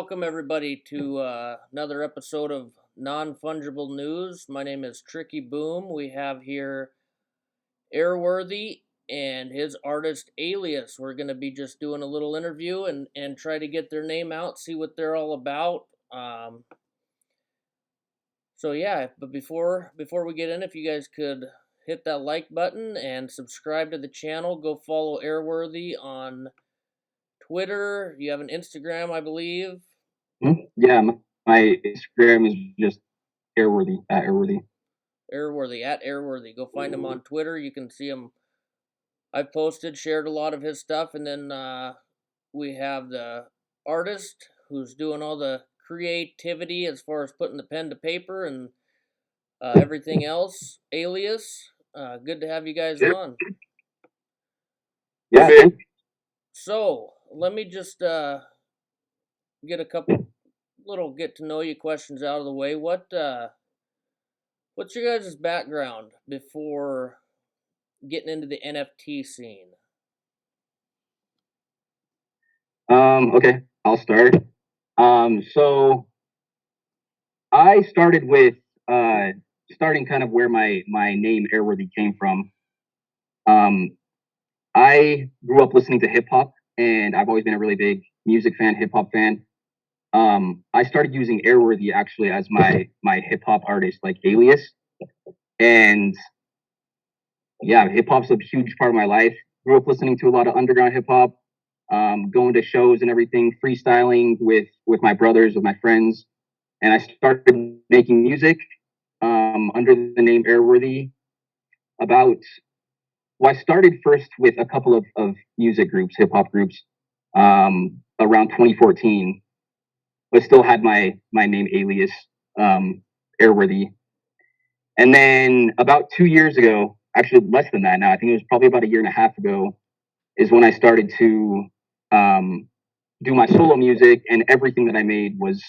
welcome everybody to another episode of Non-Fungible News. My name is Tricky Boom. We have here Airworthy and his artist Aelios. We're going to be just doing a little interview and try to get their name out, see what they're all about. So yeah, but before we get in, if you guys could hit that like button and subscribe to the channel, go follow Airworthy on Twitter. You have an Instagram, I believe. Yeah, my Instagram is just Airworthy at Airworthy. Airworthy at Airworthy. Go find him on Twitter. You can see him. I've posted, shared a lot of his stuff, and then we have the artist who's doing all the creativity as far as putting the pen to paper and everything else. Aelios, good to have you guys on. Yeah, So let me just get a couple little get to know you questions out of the way. What's your guys' background before getting into the NFT scene? Okay, I'll start. So I started with starting kind of where my name Airworthy came from. Um, I grew up listening to hip hop, and I've always been a really big music fan, hip hop fan. I started using Airworthy actually as my hip hop artist, like Aelios, and yeah, hip hop's a huge part of my life. Grew up listening to a lot of underground hip hop, going to shows and everything, freestyling with my brothers, with my friends, and I started making music under the name Airworthy. About Well, I started first with a couple of music groups, hip hop groups, around 2014, but still had my name Aelios, Airworthy. And then about 2 years ago, actually less than that now, I think it was probably about a year and a half ago, is when I started to um, do my solo music, and everything that I made was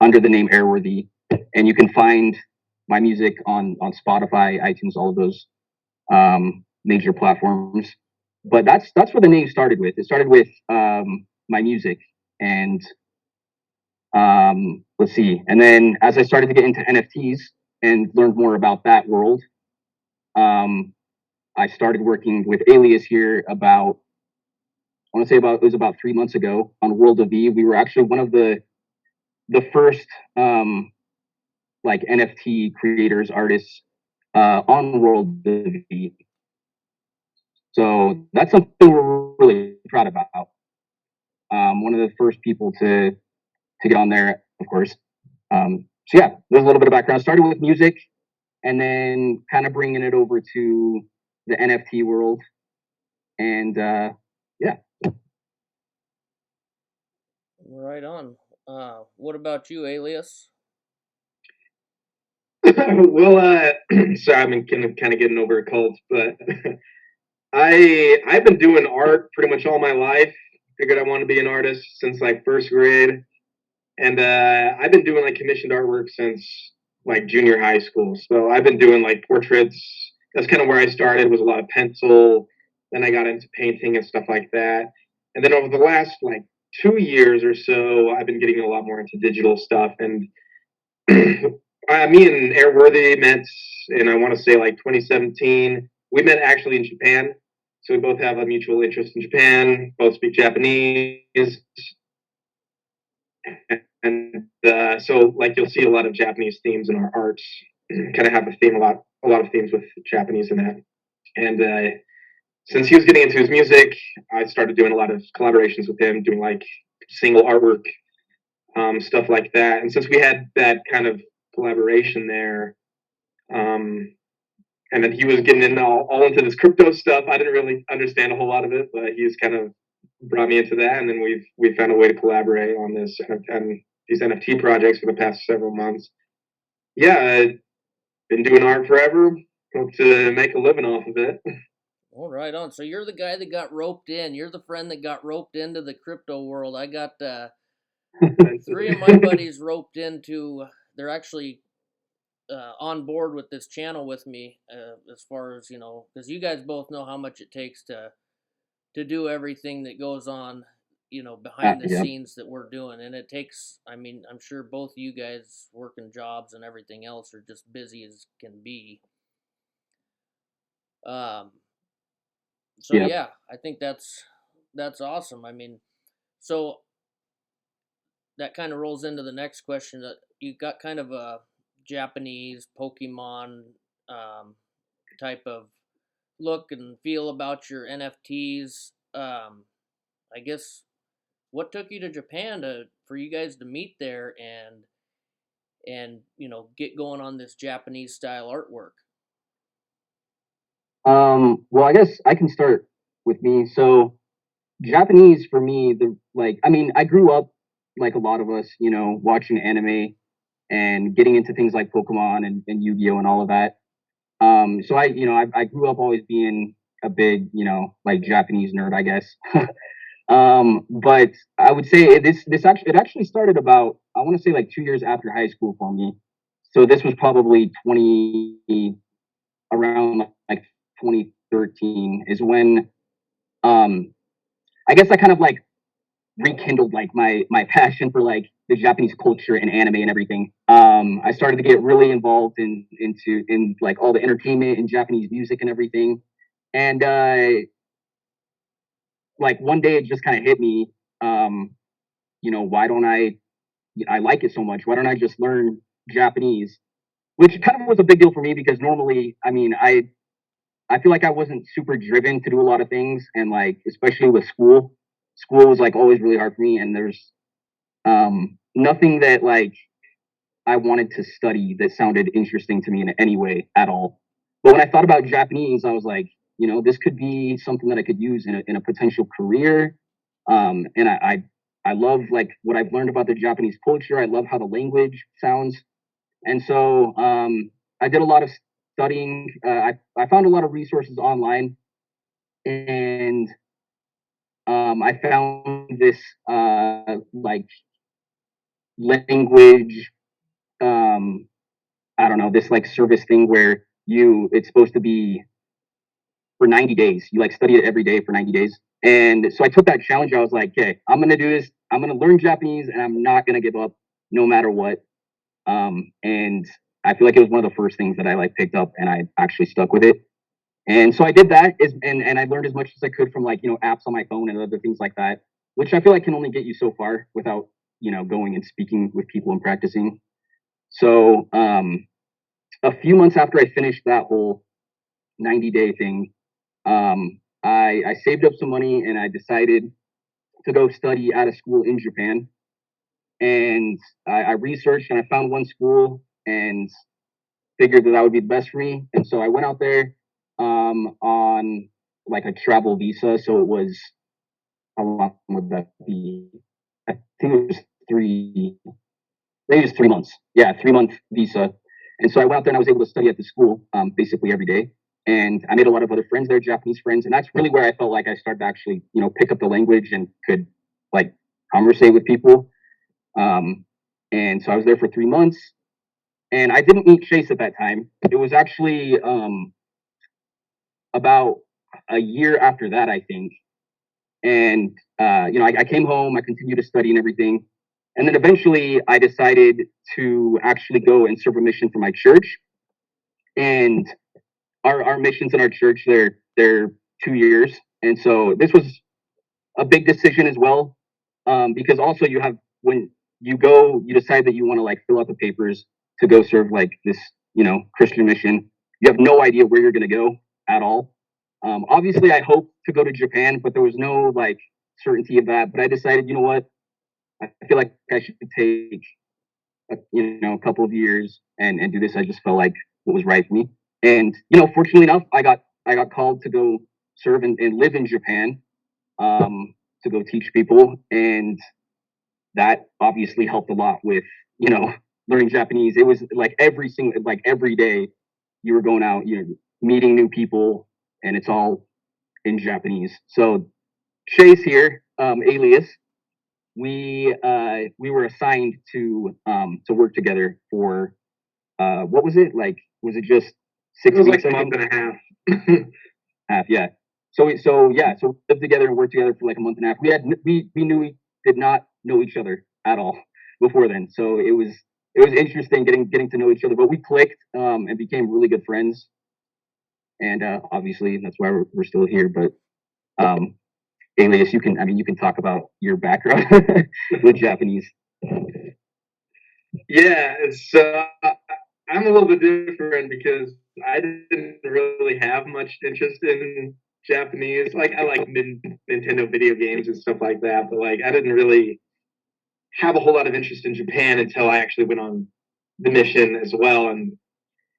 under the name Airworthy. And you can find my music on Spotify, iTunes, all of those major platforms. But that's where the name started with. It started with my music, and let's see. And then as I started to get into NFTs and learned more about that world, um, I started working with Aelios here about, I want to say about, it was about 3 months ago on World of V. We were actually one of the first like NFT creators, artists on World of V. So that's something we're really proud about. One of the first people to get on there, of course. So yeah, there's a little bit of background. Started with music, and then kind of bringing it over to the NFT world, and yeah. Right on. What about you, Aelios? Well, sorry, I've been kind of getting over a cold, but I've been doing art pretty much all my life. Figured I wanted to be an artist since like first grade, and I've been doing like commissioned artwork since like junior high school. So I've been doing like portraits. That's kind of where I started. Was a lot of pencil. Then I got into painting and stuff like that. And then over the last like 2 years or so, I've been getting a lot more into digital stuff. And me and Airworthy met in, I want to say, like 2017. We met actually in Japan. So we both have a mutual interest in Japan, both speak Japanese. And so, like, you'll see a lot of Japanese themes in our arts. Kind of have a lot of themes with Japanese in that. And since he was getting into his music, I started doing a lot of collaborations with him, doing like single artwork, stuff like that. And since we had that kind of collaboration there, um, and then he was getting in all into this crypto stuff. I didn't really understand a whole lot of it, but he's kind of brought me into that, and then we've found a way to collaborate on this and these NFT projects for the past several months. Yeah, I've been doing art forever. Hope to make a living off of it. All right on. So you're the guy that got roped in. You're the friend that got roped into the crypto world. I got three of my buddies roped into. They're actually on board with this channel with me, as far as because you guys both know how much it takes to do everything that goes on behind the Yeah. scenes that we're doing. And it takes, I mean, I'm sure both you guys working jobs and everything else are just busy as can be. Um, so Yeah. yeah, I think that's awesome. I mean, so that kind of rolls into the next question that you got kind of a Japanese Pokemon type of look and feel about your NFTs. I guess what took you to Japan to for you guys to meet there and get going on this Japanese style artwork? Well, I guess I can start with me. So Japanese for me, I mean, I grew up like a lot of us, watching anime and getting into things like Pokemon and Yu-Gi-Oh and all of that. So I grew up always being a big, like Japanese nerd, I guess. But I would say it actually started about, I want to say, like 2 years after high school for me. So this was probably around like 2013 is when I guess I kind of like rekindled like my passion for like the Japanese culture and anime and everything. I started to get really involved in like all the entertainment and Japanese music and everything. And like one day it just kind of hit me. Why don't I like it so much? Why don't I just learn Japanese? Which kind of was a big deal for me because normally, I mean, I feel like I wasn't super driven to do a lot of things, and like especially with school, school was like always really hard for me, and there's nothing that like I wanted to study that sounded interesting to me in any way at all. But when I thought about Japanese, I was like, this could be something that I could use in a potential career. And I love like what I've learned about the Japanese culture. I love how the language sounds, and so I did a lot of studying. I found a lot of resources online, and I found this like language. Um, I don't know, this like service thing where it's supposed to be for 90 days. You like study it every day for 90 days. And so I took that challenge. I was like, okay, I'm gonna do this. I'm gonna learn Japanese, and I'm not gonna give up no matter what. And I feel like it was one of the first things that I like picked up, and I actually stuck with it. And so I did that, and I learned as much as I could from like apps on my phone and other things like that, which I feel like can only get you so far without going and speaking with people and practicing. So a few months after I finished that whole 90-day thing, I saved up some money and I decided to go study out of school in Japan. And I researched and I found one school and figured that would be the best for me. And so I went out there on like a travel visa. So it was, how long would that be? I think it was maybe just 3 months. Yeah, 3 month visa. And so I went out there and I was able to study at the school basically every day. And I made a lot of other friends there, Japanese friends. And that's really where I felt like I started to actually, pick up the language and could like conversate with people. Um, and so I was there for 3 months. And I didn't meet Chase at that time. It was actually about a year after that, I think. And, I came home, I continued to study and everything. And then eventually I decided to actually go and serve a mission for my church. And our missions in our church, they're 2 years. And so this was a big decision as well. Because also when you go, you decide that you want to like fill out the papers to go serve like this, Christian mission. You have no idea where you're going to go at all. Obviously I hoped to go to Japan, but there was no like certainty of that. But I decided, you know what? I feel like I should take a couple of years and do this. I just felt like what was right for me. And fortunately enough, I got called to go serve and live in Japan, to go teach people, and that obviously helped a lot with learning Japanese. It was like every day you were going out, meeting new people, and it's all in Japanese. So Chase here, Aelios, we were assigned to work together for what was it like? Was it just It 6 was weeks? like a month and a half. Half, yeah. So we lived together and worked together for like a month and a half. We did not know each other at all before then. So it was interesting getting to know each other. But we clicked and became really good friends. And obviously that's why we're still here. But Aelios, you can talk about your background with Japanese. Yeah, it's I'm a little bit different because I didn't really have much interest in Japanese. Like I like Nintendo video games and stuff like that, but like I didn't really have a whole lot of interest in Japan until I actually went on the mission as well. And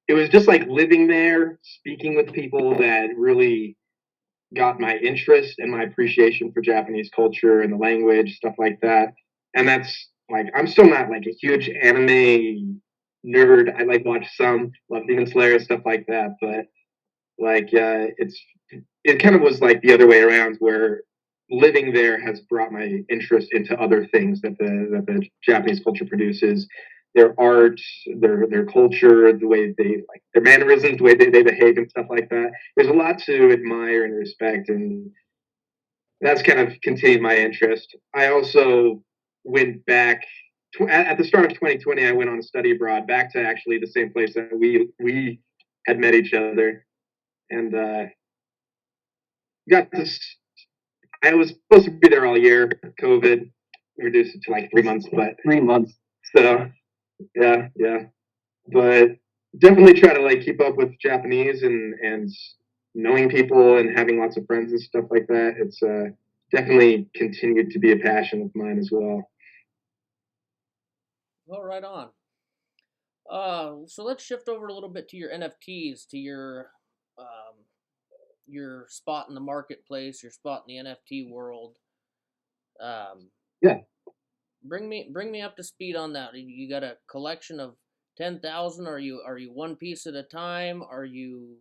it was just like living there, speaking with people that really got my interest and my appreciation for Japanese culture and the language, stuff like that. And that's like I'm still not like a huge anime nerd. I like watch some, love Demon Slayer, stuff like that. But like it kind of was like the other way around where living there has brought my interest into other things that the Japanese culture produces, their art, their culture, the way they like their mannerisms, the way they behave and stuff like that. There's a lot to admire and respect, and that's kind of continued my interest. I also went back at the start of 2020. I went on a study abroad back to actually the same place that we had met each other, and got to. I was supposed to be there all year. COVID reduced it to like 3 months, but 3 months. So yeah, but definitely try to like keep up with Japanese and knowing people and having lots of friends and stuff like that. It's definitely continued to be a passion of mine as well. Well, right on. So let's shift over a little bit to your NFTs, to your spot in the marketplace, your spot in the NFT world. Yeah. Bring me up to speed on that. You got a collection of 10,000? Are you one piece at a time? Are you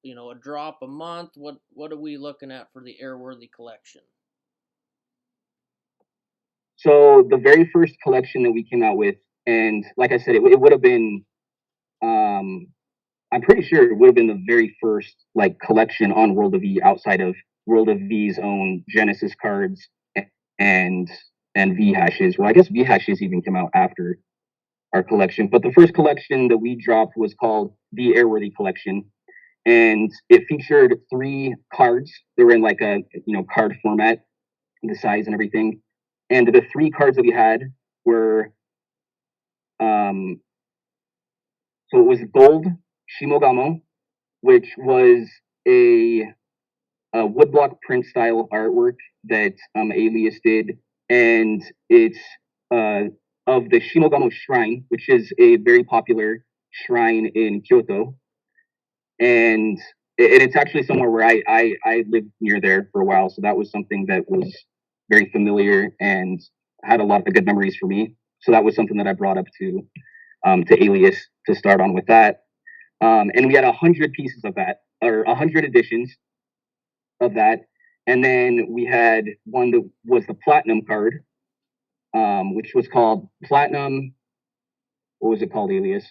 a drop a month? What are we looking at for the Airworthy Collection? So the very first collection that we came out with, and like I said, it would have been, I'm pretty sure it would have been the very first like collection on World of V outside of World of V's own Genesis cards and V hashes. Well, I guess V hashes even came out after our collection, but the first collection that we dropped was called the Airworthy Collection, and it featured 3 cards. They were in like a card format, the size and everything. And the 3 cards that we had were so it was gold Shimogamo, which was a woodblock print style artwork that Aelios did, and it's of the Shimogamo Shrine, which is a very popular shrine in Kyoto, and it's actually somewhere where I lived near there for a while, so that was something that was very familiar and had a lot of good memories for me. So that was something that I brought up to Aelios to start on with that. And we had 100 pieces of that, or 100 editions of that. And then we had one that was the platinum card, which was called Platinum. What was it called, Aelios?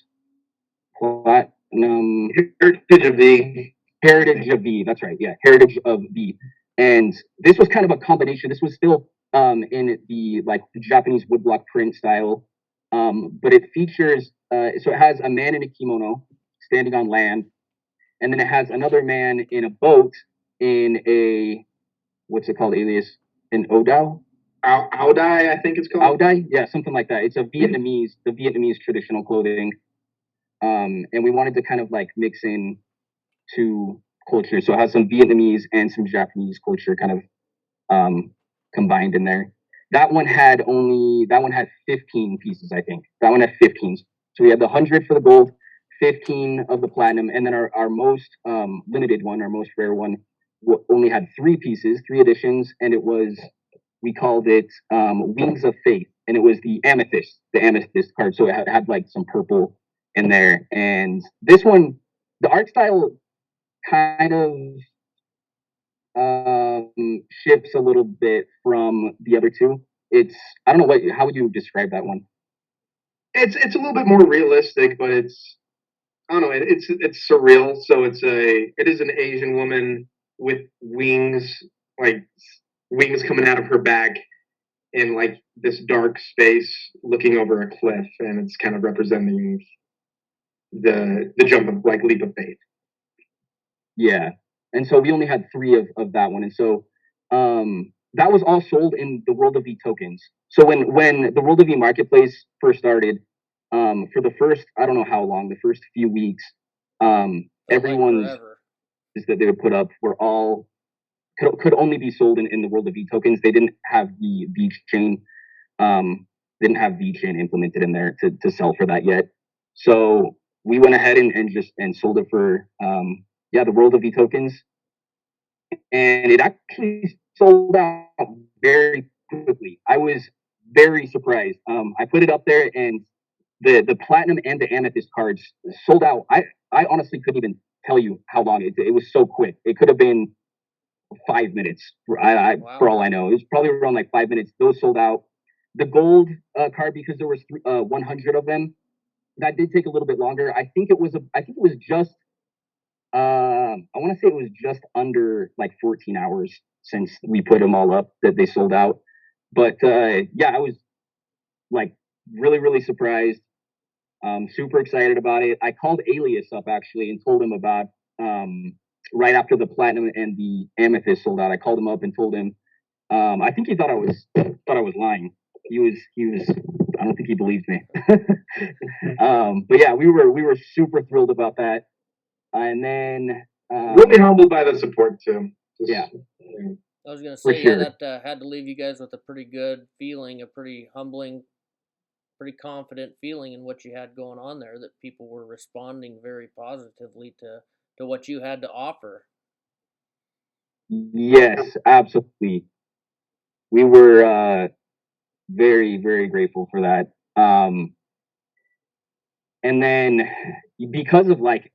Platinum Heritage of V. Heritage of V. That's right. Yeah, Heritage of V. And this was kind of a combination. This was still in the like Japanese woodblock print style, but it features. So it has a man in a kimono standing on land, and then it has another man in a boat in a what's it called, Aelios? An odao? Aodai, I think it's called. Aodai? Yeah, something like that. It's the Vietnamese traditional clothing. And we wanted to kind of like mix in 2 cultures. So it has some Vietnamese and some Japanese culture kind of combined in there. That one had 15 pieces, I think. That one had 15. So we had the 100 for the gold, 15 of the platinum, and then our most limited one, our most rare one, only had 3 pieces, 3 editions, and we called it Wings of Faith, and it was the amethyst card. So it had like some purple in there, and this one, the art style kind of shifts a little bit from the other 2. It's I don't know how would you describe that one? It's a little bit more realistic, but I don't know. It's surreal. So it is an Asian woman with wings, like wings coming out of her back in like this dark space looking over a cliff, and it's kind of representing the jump of like leap of faith. Yeah. And so we only had 3 of that one. And so that was all sold in the World of E tokens. So when the World of E marketplace first started, for the first, I don't know how long, the first few weeks, everyone's that they would put up were all could only be sold in the World of E tokens. They didn't have the VeChain, didn't have VeChain implemented in there to sell for that yet. So we went ahead and just sold it for the World of E tokens, and it actually sold out very quickly. I was very surprised. I put it up there, and the platinum and the amethyst cards sold out. I honestly couldn't even tell you how long it was so quick. It could have been 5 minutes. Wow. For all I know, it was probably around like 5 minutes. Those sold out. The gold card, because there was 100 of them, that did take a little bit longer. I think it was just I want to say it was just under like 14 hours since we put them all up that they sold out. But yeah, I was like really surprised. Super excited about it. I called Aelios up actually and told him about right after the platinum and the amethyst sold out. I called him up and told him. I think he thought I was lying. He was. I don't think he believed me. But yeah, we were super thrilled about that. And then really humbled by the support too. Yeah. I was gonna say, yeah, that had to leave you guys with a pretty good feeling, a pretty humbling, pretty confident feeling in what you had going on there. That people were responding very positively to what you had to offer. Yes, absolutely. We were very grateful for that. And then because of like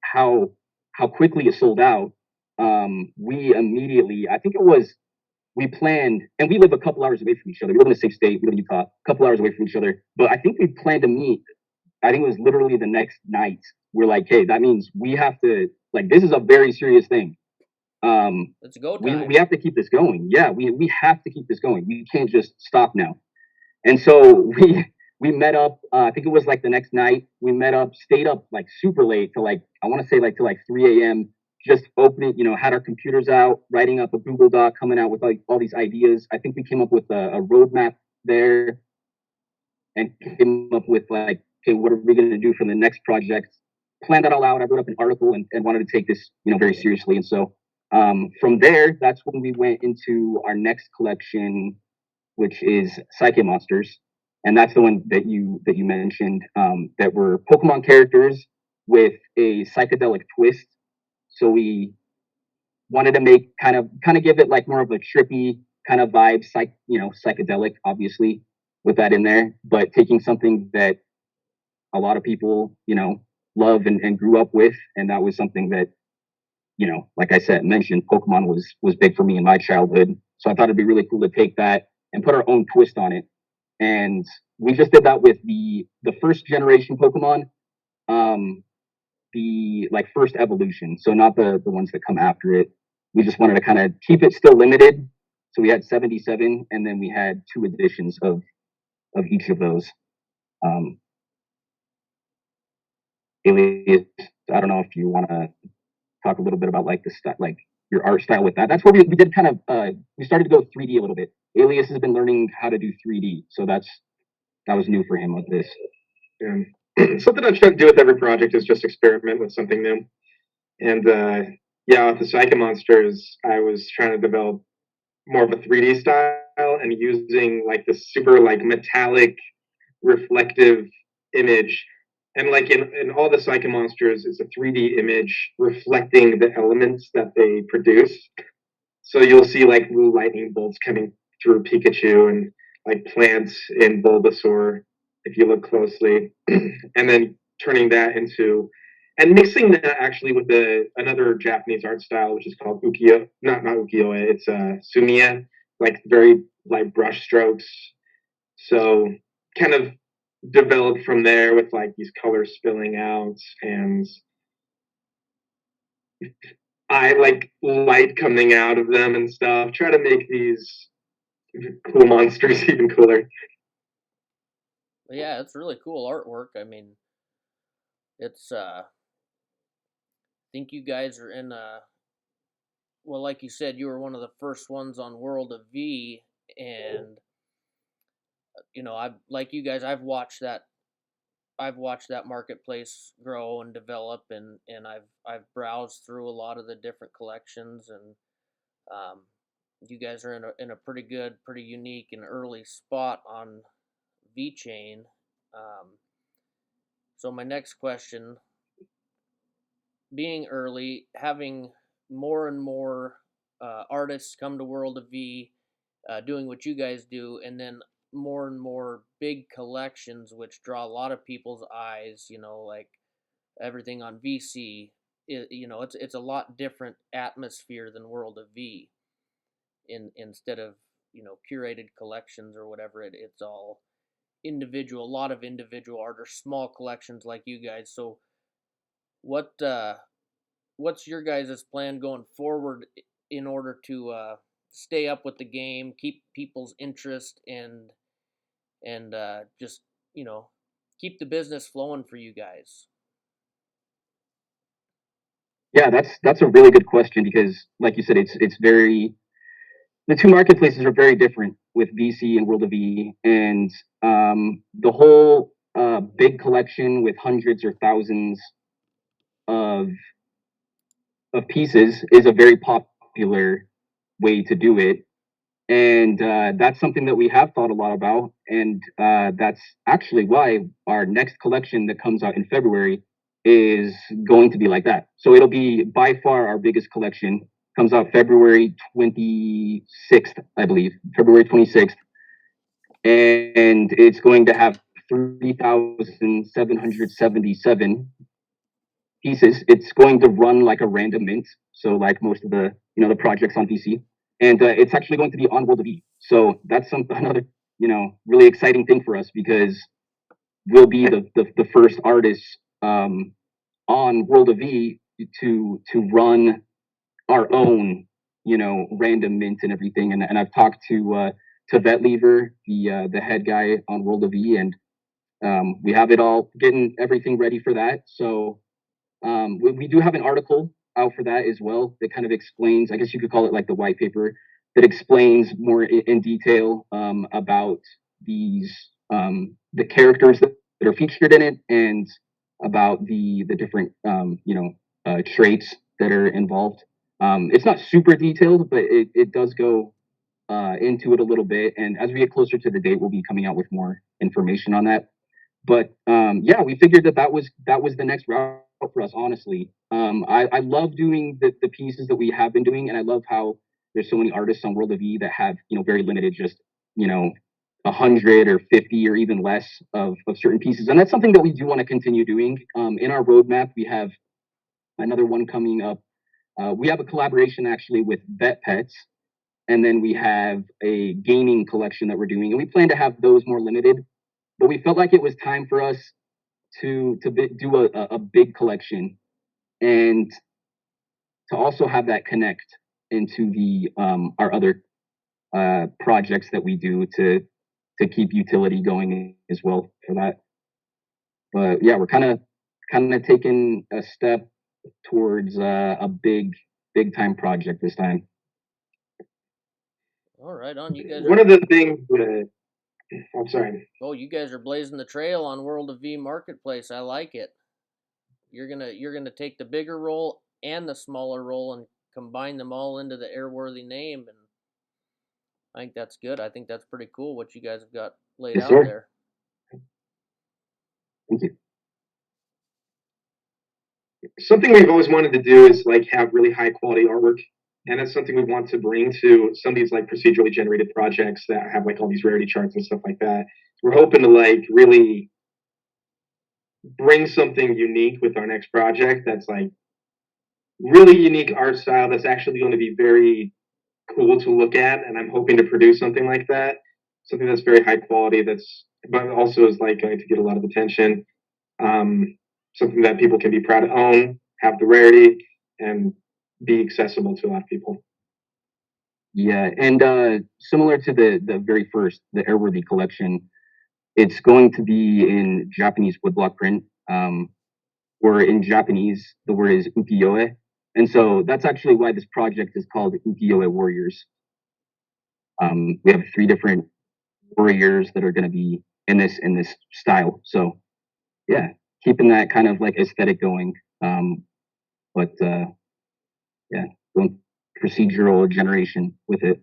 how quickly it sold out, we immediately, I think it was, we planned, and we live a couple hours away from each other. We live in the same state. We live in Utah, a couple hours away from each other. But I think we planned to meet. I think it was literally the next night. We're like, hey, that means we have to, like, this is a very serious thing. Let's go time. We have to keep this going. Yeah, we have to keep this going. We can't just stop now. And so we met up. I think it was like the next night. We met up, stayed up like super late to like, I want to say like to like 3 a.m. Just opening, had our computers out, writing up a Google Doc, coming out with like all these ideas. I think we came up with a roadmap there, and came up with like, okay, what are we going to do for the next project? Planned that all out. I wrote up an article and wanted to take this, very seriously. And so from there, that's when we went into our next collection, which is Psyche Monsters, and that's the one that you mentioned, that were Pokemon characters with a psychedelic twist. So we wanted to make kind of give it like more of a trippy kind of vibe, psychedelic, obviously, with that in there, but taking something that a lot of people, love and grew up with, and that was something that, like I said, mentioned, Pokemon was big for me in my childhood. So I thought it'd be really cool to take that and put our own twist on it. And we just did that with the first generation Pokemon, the like first evolution. So not the ones that come after it. We just wanted to kind of keep it still limited. So we had 77, and then we had 2 editions of each of those. Aelios, I don't know if you want to talk a little bit about like like your art style with that. That's where we did kind of we started to go 3D a little bit. Aelios has been learning how to do 3D, so that was new for him with this. Yeah. Something I try to do with every project is just experiment with something new. And yeah, with the Psyche Monsters, I was trying to develop more of a 3D style and using like this super like metallic reflective image. And like in all the Psyche Monsters, it's a 3D image reflecting the elements that they produce. So you'll see like blue lightning bolts coming through Pikachu and like plants in Bulbasaur if you look closely. And then turning that into and mixing that actually with another Japanese art style, which is called ukiyo, not ukiyo-e, it's sumiya, like very light brush strokes. So kind of developed from there with like these colors spilling out, and like light coming out of them and stuff. Try to make these cool monsters even cooler. But yeah, it's really cool artwork. I mean, it's I think you guys are in well, like you said, you were one of the first ones on World of V, and I've like you guys, I've watched that marketplace grow and develop, and I've browsed through a lot of the different collections, and um, you guys are in a pretty good, pretty unique and early spot on VeChain. So my next question, being early, having more and more artists come to World of V, doing what you guys do, and then more and more big collections, which draw a lot of people's eyes. Like everything on VC. It's a lot different atmosphere than World of V. Instead of curated collections or whatever, it's all individual. A lot of individual art or small collections like you guys. So what what's your guys' plan going forward in order to stay up with the game, keep people's interest, and just keep the business flowing for you guys? Yeah, that's a really good question because, like you said, it's very the two marketplaces are very different with VC and World of V, and the whole big collection with hundreds or thousands of pieces is a very popular way to do it, and that's something that we have thought a lot about, and that's actually why our next collection that comes out in February is going to be like that. So it'll be by far our biggest collection. Comes out February 26th, I believe, February 26th, and it's going to have 3,777 pieces. It's going to run like a random mint, so like most of the the projects on VC, and it's actually going to be on World of E. So that's another really exciting thing for us because we'll be the first artists on World of E to run our own random mint and everything. And I've talked to Vet Lever, the head guy on World of E, and we have it all getting everything ready for that. So we do have an article out for that as well that kind of explains, I guess you could call it like the white paper, that explains more in detail about the characters that are featured in it and about the different traits that are involved. It's not super detailed, but it does go into it a little bit. And as we get closer to the date, we'll be coming out with more information on that. But yeah, we figured that was the next route for us. Honestly, I love doing the pieces that we have been doing, and I love how there's so many artists on World of E that have very limited, just 100 or 50 or even less of certain pieces, and that's something that we do want to continue doing. In our roadmap, we have another one coming up. We have a collaboration actually with Vet Pets, and then we have a gaming collection that we're doing, and we plan to have those more limited. But we felt like it was time for us do a big collection and to also have that connect into the our other projects that we do to keep utility going as well for that. But yeah, we're kind of taking a step towards a big time project this time. All right, on you guys One are. of the things that I'm sorry. Oh, you guys are blazing the trail on World of V marketplace. I like it. You're gonna take the bigger role and the smaller role and combine them all into the Airworthy name, and I think that's good. I think that's pretty cool what you guys have got laid Yes, out sir. there. Thank you. Something we've always wanted to do is like have really high quality artwork, and that's something we want to bring to some of these like procedurally generated projects that have like all these rarity charts and stuff like that. We're hoping to like really bring something unique with our next project that's like really unique art style that's actually going to be very cool to look at, and I'm hoping to produce something like that, something that's very high quality, that's but also is like going to get a lot of attention, um, something that people can be proud to own, have the rarity, and be accessible to a lot of people. Yeah, and similar to the very first, the Airworthy Collection, it's going to be in Japanese woodblock print. Where in Japanese the word is ukiyo-e, and so that's actually why this project is called Ukiyo-e Warriors. We have 3 different warriors that are going to be in this style. So yeah, keeping that kind of like aesthetic going. But yeah, going procedural generation with it.